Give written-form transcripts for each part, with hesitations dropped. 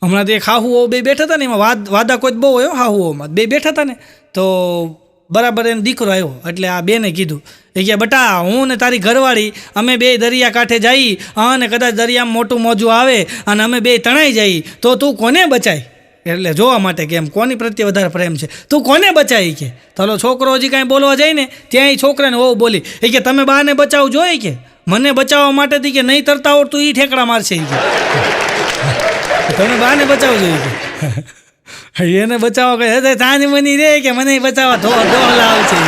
હમણાં તો એક હાહુઓ બે બેઠા હતા ને, એમાં વાદા કોઈ બહુ હોય હાહુઓમાં. બે બેઠા હતા ને તો બરાબર એને દીકરો આવ્યો, એટલે આ બેને કીધું એ કે બટા હું ને તારી ઘરવાળી અમે બે દરિયા કાંઠે જઈ અને કદાચ દરિયામાં મોટું મોજું આવે અને અમે બે તણાઈ જઈ તો તું કોને બચાય? એટલે જોવા માટે કે એમ કોની પ્રત્યે વધારે પ્રેમ છે, તું કોને બચાવી કે. ચાલો છોકરો હજી કાંઈ બોલવા જાય ને ત્યાં છોકરાને વહુ બોલી એ કે તમે બાને બચાવજો એ કે મને બચાવવા માટેથી કે નહીં તરતા આવડતું એ ઠેકડા મારશે એ કે તમે બાને બચાવજો એ કે એને બચાવવા કહે તાની મની રે કે મને બચાવવા ધોલા આવશે.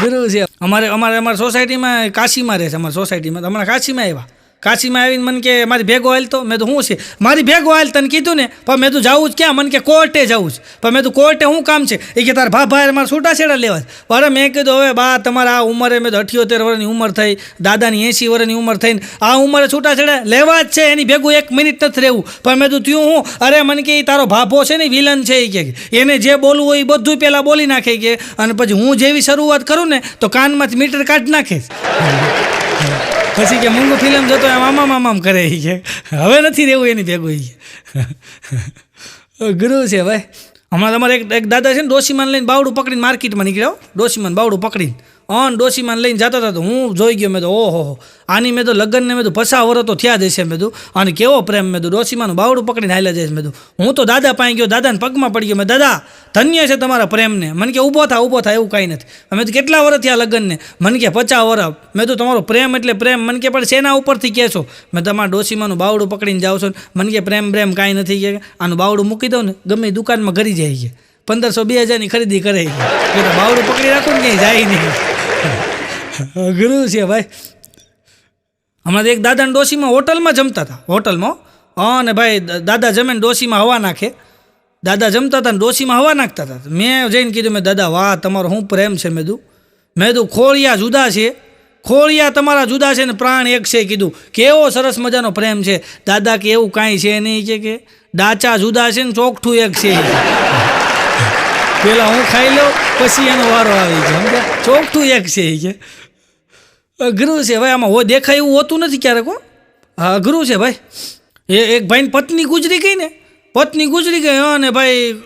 ગુરુ છે અમારે સોસાયટીમાં કાશીમાં રહે છે. અમારી સોસાયટીમાં હમણાં કાશીમાં આવ્યા. કાશીમાં આવીને મને કે મારી ભેગો હાલ તો. મેં તો શું છે મારી ભેગો હાલ તને કીધું ને, પણ મેં તું જવું જ ક્યાં? મને કે કોર્ટે જવું જ. પણ મેં તું કોર્ટે શું કામ છે? એ કે તારા ભાઈ મારે છૂટાછેડા લેવા છે. અરે મેં કીધું હવે બા તમારા આ ઉંમરે મેં તો 78 વર્ષની ઉંમર થઈ, દાદાની 80 વર્ષની ઉંમર થઈને આ ઉંમરે છૂટાછેડા લેવા જ છે, એની ભેગું 1 મિનિટ નથી રહેવું. પણ મેં તું થયું હું? અરે મને કે તારો ભાભો છે ને વિલન છે એ કે એને જે બોલવું હોય એ બધું પહેલાં બોલી નાખે કે, અને પછી હું જેવી શરૂઆત કરું ને તો કાનમાંથી મીટર કાઢી નાખે. પછી કે મૂંગું ફિલ્મ જોતો એમ આમામ કરે કે હવે નથી રહેવું એની ભેગું. ગુરુ છે ભાઈ. હમણાં તમારે એક દાદા છે ને ડોશીમાન લઈને બાવડું પકડીને માર્કેટમાં નીકળ્યો. ડોશીમાન બાવડું પકડીને ડોશીમાન લઈને જતા હતા તો હું જોઈ ગયો. મેં તો ઓહો આની મેં તો લગ્નને મેં તો 50 વર્ષ તો થયા જશે. મેં તો અને કેવો પ્રેમ. મેં તો ડોશીમાનું બાવડું પકડીને હાલ્યા જઈશ. મેં તો હું તો દાદા પાસે ગયો, દાદાને પગમાં પડી ગયો. મેં દાદા ધન્ય છે તમારા પ્રેમને. મને કે ઊભો થાય એવું કાંઈ નથી. મેં તો કેટલા વર્ષ થયા લગ્નને? મને કે 50 વર્ષ. મેં તો તમારો પ્રેમ એટલે પ્રેમ. મને કે પણ શેના ઉપરથી કહેશો? મેં તમારા ડોશીમાનું બાવડું પકડીને જાઉં છું. મને કે પ્રેમ કાંઈ નથી કે આનું બાવડું મૂકી દઉં ને ગમે દુકાનમાં ઘરી જાય છે 1500-2000ની ખરીદી કરે છે. બાવડું પકડી રાખું ને ક્યાંય જાય નહીં. ગુરુ છે ભાઈ. હમણાં એક દાદાને ડોશીમાં હોટલમાં જમતા હતા. હોટલમાં અને ભાઈ દાદા જમે ને ડોશીમાં હવા નાખે. દાદા જમતા હતા ને ડોશીમાં હવા નાખતા હતા. મેં જઈને કીધું મેં દાદા વાહ તમારો શું પ્રેમ છે. મેં કીધું ખોળિયા જુદા છે, ખોળિયા તમારા જુદા છે ને પ્રાણ એક છે. કીધું કેવો સરસ મજાનો પ્રેમ છે. દાદા કે એવું કાંઈ છે નહીં કે ડાચા જુદા છે ને ચોકઠું એક છે. પેલા હું ખાઈ લઉં પછી એનો વારો આવી છે. સમજ્યા? ચોકઠું એક છે કે અઘરું છે ભાઈ. આમાં દેખાય એવું હોતું નથી ક્યારેક. હા અઘરું છે ભાઈ. એક ભાઈની પત્ની ગુજરી ગઈ અને ભાઈ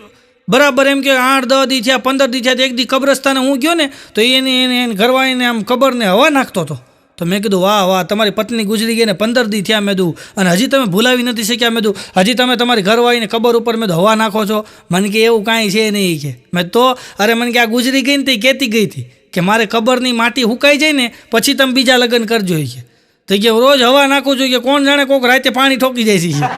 બરાબર એમ કે 8-10 દી થયા 15 દી થયા. એક દી કબ્રસ્તાને હું ગયો ને તો એની ઘરવાળીને આમ કબરને હવા નાખતો હતો. તો મેં કીધું વાહ તમારી પત્ની ગુજરી ગઈ ને 15 દી થયા. મેં કીધું અને હજી તમે ભૂલાવી નથી શક્યા. મેં કીધું હજી તમે તમારી ઘરવાળીને કબર ઉપર મેં હવા નાખો છો. મને કે એવું કાંઈ છે નહીં કે. મેં તો અરે મને કે આ ગુજરી ગઈ ને તે કહેતી ગઈ હતી કે મારે કબરની માટી હુકાઈ જાય ને પછી તમે બીજા લગ્ન કરજો કે. તો કે રોજ હવા નાખું છું કે કોણ જાણે કોઈક રાતે પાણી ઠોકી જાય છે.